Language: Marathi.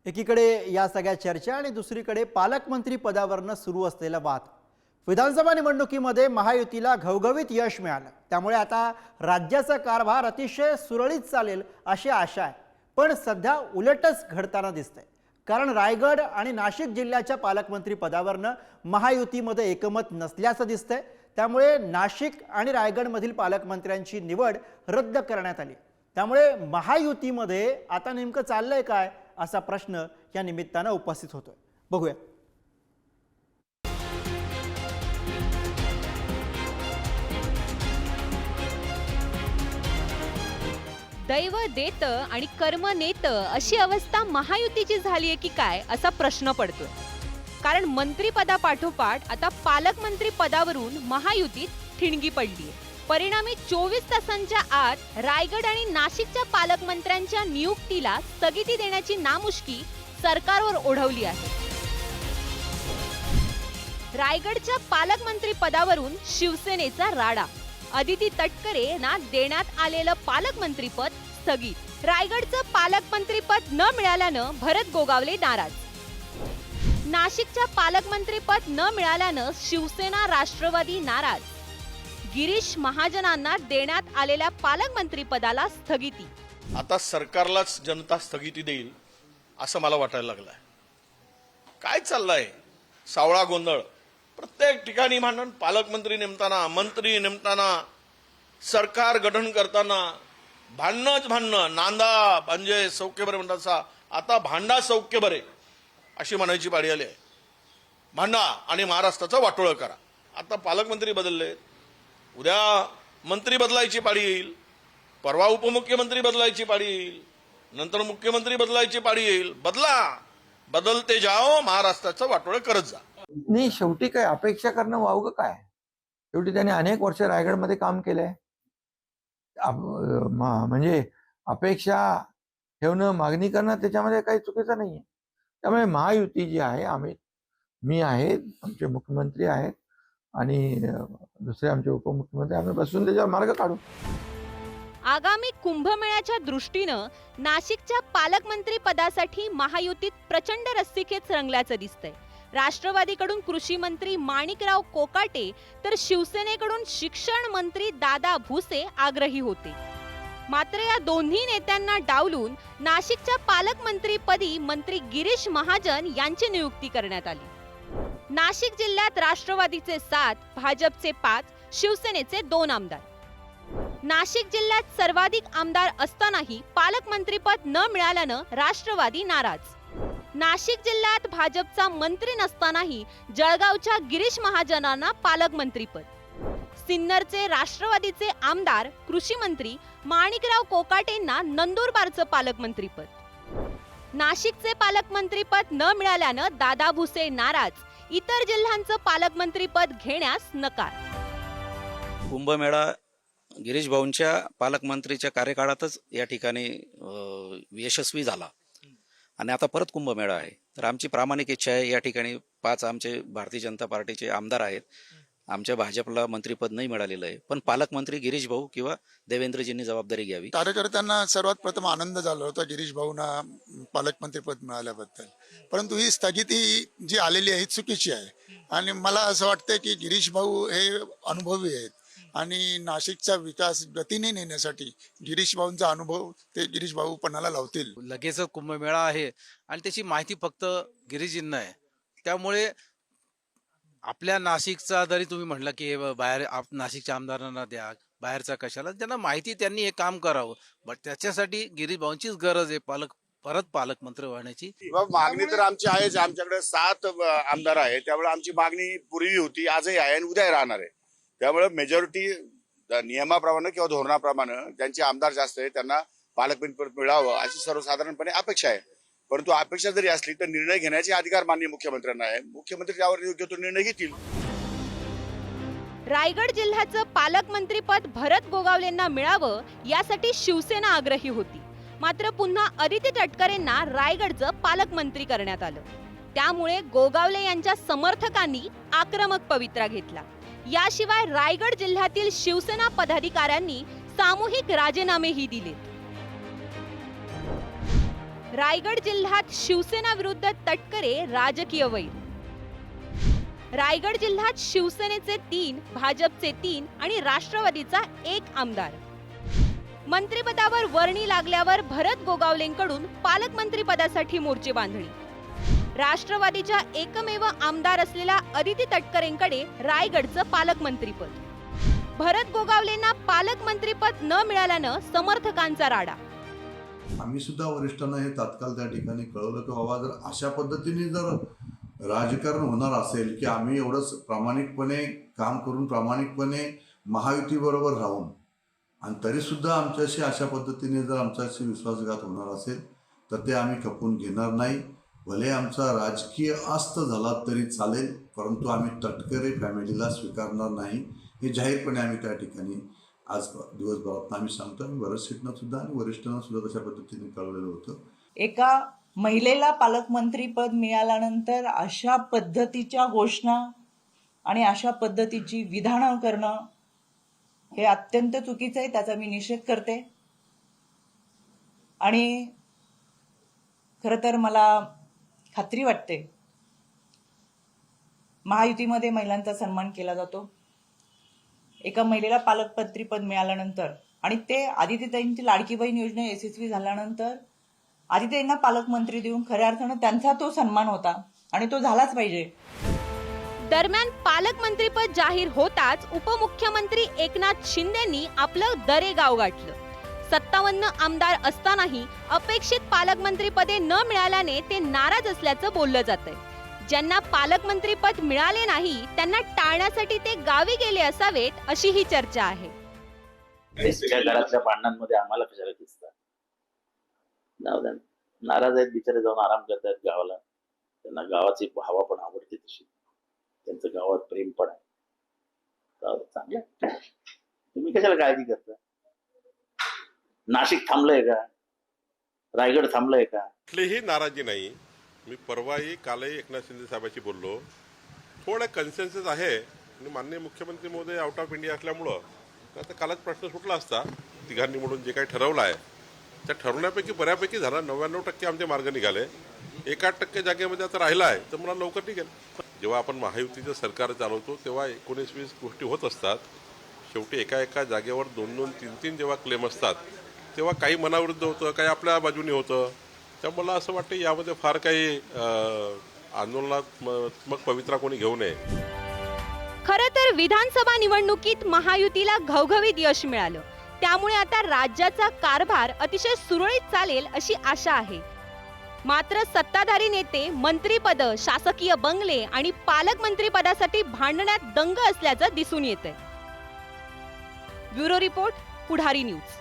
एकीकडे या सगळ्या चर्चा आणि दुसरीकडे पालकमंत्री पदावरनं सुरू असलेला वाद। विधानसभा निवडणुकीमध्ये महायुतीला घवघवीत यश मिळालं, त्यामुळे आता राज्याचा कारभार अतिशय सुरळीत चालेल अशी आशा आहे। पण सध्या उलटच घडताना दिसतंय, कारण रायगड आणि नाशिक जिल्ह्याच्या पालकमंत्री पदावरनं महायुतीमध्ये एकमत नसल्याचं दिसतंय। त्यामुळे नाशिक आणि रायगडमधील पालकमंत्र्यांची निवड रद्द करण्यात आली। त्यामुळे महायुतीमध्ये आता नेमकं चाललंय काय असा प्रश्न या निमित्तानं उपस्थित होतोय। बघूया। दैव देत आणि कर्म नेत अशी अवस्था महायुतीची झाली आहे की काय असा प्रश्न पडतोय। कारण मंत्रिपदापाठोपाठ आता पालकमंत्री पदावरून महायुतीत ठिणगी पडली आहे। परिणामी 24 तासांच्या आत रायगड आणि नाशिकच्या पालकमंत्र्यांच्या नियुक्तीला स्थगिती देण्याची नामुष्की सरकारवर ओढवली आहे। रायगडच्या पालकमंत्री पदावरून शिवसेनेचा राडा। अदिती तटकरे यांना देण्यात आलेलं पालकमंत्रीपद स्थगित। रायगडचं पालकमंत्रीपद न मिळाल्यानं भरत गोगावले नाराज। नाशिकच्या पालकमंत्रीपद न मिळाल्यानं शिवसेना राष्ट्रवादी नाराज। गिरीश महाजनांना देण्यात आलेल्या पालकमंत्री पदाला स्थगिती। आता सरकारलाच जनता स्थगिती देईल असं मला वाटायला लागलंय। काय चाललंय सावळा गोंधळ। प्रत्येक ठिकाणी भांडण, पालकमंत्री नेमताना, मंत्री नेमताना, सरकार गठन करताना भांडणच भांडणं। नांदा म्हणजे सौख्य बरे म्हणतात, आता भांडा सौख्य बरे अशी म्हणायची पाळी आली आहे। भांडा आणि महाराष्ट्राचं वाटोळं करा। आता पालकमंत्री बदलले, उद्या मंत्री बदलायची पाळी येईल, परवा उपमुख्यमंत्री बदलायची पाळी येईल, नंतर मुख्यमंत्री बदलायची पाळी येईल। बदलते जाओ, महाराष्ट्राचं वाटोळं करत जा। नाही, शेवटी काय अपेक्षा करणं वावगं काय। शेवटी त्याने अनेक वर्ष रायगडमध्ये काम केलंय। म्हणजे अपेक्षा ठेवणं, मागणी करणं त्याच्यामध्ये काही चुकीचं नाहीये। त्यामुळे महायुती जी आहे, मी आहे, आमचे मुख्यमंत्री आहेत आणि दुसरे आमचे उपमुख्यमंत्री, आम्ही बसून त्याच्यावर मार्ग काढू। आगामी कुंभमेळ्याच्या दृष्टीनं नाशिकच्या पालकमंत्री पदासाठी महायुतीत प्रचंड रस्सीखेच रंगल्याचं दिसतंय। राष्ट्रवादीकडून कृषी मंत्री माणिकराव कोकाटे तर शिवसेनेकडून शिक्षण मंत्री दादा भुसे आग्रही होते। मात्र या दोन्ही नेत्यांना डावलून नाशिकच्या पालकमंत्रीपदी मंत्री गिरीश महाजन यांची नियुक्ती करण्यात आली। नाशिक जिल्ह्यात राष्ट्रवादीचे 7, भाजपचे 5, शिवसेनेचे 2 आमदार। नाशिक जिल्ह्यात सर्वाधिक आमदार असतानाही पालकमंत्रीपद न मिळाल्यानं राष्ट्रवादी नाराज। नाशिक जिल्ह्यात भाजपचा मंत्री नसतानाही जळगावच्या गिरीश महाजनांना पालकमंत्रीपद। सिन्नरचे राष्ट्रवादीचे आमदार कृषी मंत्री माणिकराव कोकाटेंना नंदुरबारचं पालकमंत्रीपद। नाशिकचे पालकमंत्रीपद न मिळाल्यानं दादा भुसे नाराज। इतर जिल्ह्यांचं पालकमंत्रीपद घेण्यास नकार। कुंभमेळा गिरीश भाऊंच्या पालकमंत्रीच्या कार्यकाळातच या ठिकाणी यशस्वी झाला आणि आता परत कुंभमेळा आहे। तर आमची प्रामाणिक इच्छा आहे, या ठिकाणी 5 आमचे भारतीय जनता पार्टीचे आमदार आहेत। आमच्या भाजपला मंत्रीपद नाही मिळालेलं आहे, पण पालकमंत्री गिरीश भाऊ किंवा देवेंद्रजींनी जबाबदारी घ्यावी। कार्यकर्त्यांना सर्वात प्रथम आनंद झाला होता गिरीश भाऊंना पालकमंत्रीपद मिळाल्याबद्दल, परंतु ही स्थगिती जी आलेली आहे ही चुकीची आहे। आणि मला असं वाटतं की गिरीश भाऊ हे अनुभवी आहेत आणि नाशिकचा विकास गतीने नेण्यासाठी गिरीश भाऊंचा अनुभव ते गिरीश भाऊ पणाला लावतील। लगेच कुंभमेळा आहे आणि त्याची माहिती फक्त गिरीजींना आहे। त्यामुळे आपल्या नाशिकचा जरी तुम्ही म्हटलं की बाहेर नाशिकच्या आमदारांना द्या, बाहेरचा कशाला, त्यांना माहिती, त्यांनी हे काम करावं। बट त्याच्यासाठी गिरीश भाऊंचीच गरज आहे परत पालकमंत्री होण्याची। मागणी तर आमची आहेच। आमच्याकडे 7 आमदार आहेत, त्यामुळे आमची मागणी पूर्वी होती, आजही आहे आणि उद्या राहणार आहे। त्यामुळे मेजॉरिटी नियमाप्रमाणे किंवा धोरणाप्रमाणे ज्यांचे आमदार जास्त आहेत त्यांना पालकमंत्रीपद मिळावं अशी सर्वसाधारणपणे अपेक्षा आहे। परंतु अपेक्षा जरी असली तर निर्णय घेण्याचे अधिकार माननीय मुख्यमंत्र्यांना आहे। मुख्यमंत्री त्यावर योग्य तो निर्णय घेतील। रायगड जिल्ह्याचं पालकमंत्रीपद भरत गोगावलेंना मिळावं यासाठी शिवसेना आग्रही होती। मात्र पुन्हा अदिती तटकरेंना रायगडचं पालकमंत्री करण्यात आलं। त्यामुळे गोगावले यांच्या समर्थकांनी आक्रमक पवित्रा घेतला। याशिवाय रायगड जिल्ह्यातील शिवसेना पदाधिकाऱ्यांनी सामूहिक राजीनामेही दिलेत। रायगड जिल्ह्यात शिवसेना विरुद्ध तटकरे राजकीय वैर. रायगड जिल्ह्यात शिवसेनेचे 3, भाजपचे 3 आणि राष्ट्रवादीचा 1 आमदार. मंत्रिपदावर वर्णी लागल्यावर भरत गोगावलेंकडून पालकमंत्रीपदासाठी मोर्चे बांधणी. राष्ट्रवादीच्या एकमेव आमदार असलेल्या अदिती तटकरेंकडे रायगडचं पालकमंत्रीपद. भरत गोगावलेंना पालकमंत्रीपद न मिळाल्यानं समर्थकांचा राडा. आम्ही सुद्धा वरिष्ठांना हे तात्काळ त्या ठिकाणी कळवलं की बाबा जर अशा पद्धतीने जर राजकारण होणार असेल की आम्ही एवढंच प्रामाणिकपणे काम करून प्रामाणिकपणे महायुतीबरोबर राहून आणि तरीसुद्धा आमच्याशी अशा पद्धतीने जर आमच्याशी विश्वासघात होणार असेल तर ते आम्ही खपून घेणार नाही. भले आमचा राजकीय अस्त झाला तरी चालेल, परंतु आम्ही तटकरे फॅमिलीला स्वीकारणार नाही हे जाहीरपणे आम्ही त्या ठिकाणी आज दिवसभरात आम्ही सांगतो. आम्ही वरिष्ठांना सुद्धा आणि वरिष्ठांना सुद्धा तशा पद्धतीने कळवलेलं होतं. एका महिलेला पालकमंत्रीपद मिळाल्यानंतर अशा पद्धतीच्या घोषणा आणि अशा पद्धतीची विधानं करणं हे अत्यंत चुकीचं आहे. त्याचा मी निषेध करते. आणि खरं तर मला खात्री वाटते महायुतीमध्ये महिलांचा सन्मान केला जातो. एका महिलेला पालकमंत्रीपद मिळाल्यानंतर आणि ते आदित्यताईंची लाडकी बहीण योजना यशस्वी झाल्यानंतर आदित्यताईंना पालकमंत्री देऊन खऱ्या अर्थानं त्यांचा तो सन्मान होता आणि तो झालाच पाहिजे. दरम्यान पालकमंत्रीपद जाहीर होताच उपमुख्यमंत्री एकनाथ शिंदेंनी आपलं दरे गाव गाठलं. 57 आमदार असतानाही अपेक्षित पालकमंत्रीपदे न मिळाल्याने ते नाराज असल्याचं बोललं जातंय. ज्यांना पालकमंत्रीपद मिळाले नाही त्यांना टाळण्यासाठी ते गावी गेले असावेत अशी ही चर्चा आहे. सगळ्या घरातल्या भांडणांमध्ये आम्हाला कशाला दिसतात? नाराज आहेत बिचारे, जाऊन आराम करतात गावाला. त्यांना गावाची हवा पण आवडते तशी, त्यांचं गावात प्रेम पण आहे. चांगलं, तुम्ही कशाला काळजी करता? नाशिक थांबलंय का? रायगड थांबलंय का? कुठलीही नाराजी नाही. मी परवाही कालही एकनाथ शिंदे साहेबांशी बोललो. थोडं कन्सेन्सस आहे आणि माननीय मुख्यमंत्री महोदय आउट ऑफ इंडिया असल्यामुळं आता कालच प्रश्न सुटला असता. तिघांनी म्हणून जे काही ठरवलं आहे त्या ठरवण्यापैकी बऱ्यापैकी झाला. 99% आमचे मार्ग निघाले. 1% जागेमध्ये आता राहिला आहे तर मला लवकर निघेल. जेव्हा आपण महायुतीचं सरकार चालवतो तेव्हा 19-20 गोष्टी होत असतात. शेवटी एका जागेवर 2-2, 3-3 जेव्हा क्लेम असतात तेव्हा काही मनाविरुद्ध होतं, काही आपल्या बाजूने होतं. त्यामुळे मला असं वाटतं यामध्ये फार काही आंदोलनात्मक पवित्रा कोणी घेऊ नये. खरं तर विधानसभा निवडणुकीत महायुतीला घवघवीत यश मिळालं. त्यामुळे आता राज्याचा कारभार अतिशय सुरळीत चालेल अशी आशा आहे. मात्र सत्ताधारी नेते मंत्रीपद, शासकीय बंगले आणि पालकमंत्रीपदासाठी भांडण्यात दंग असल्याचं दिसून येतंय. ब्युरो रिपोर्ट, पुढारी न्यूज.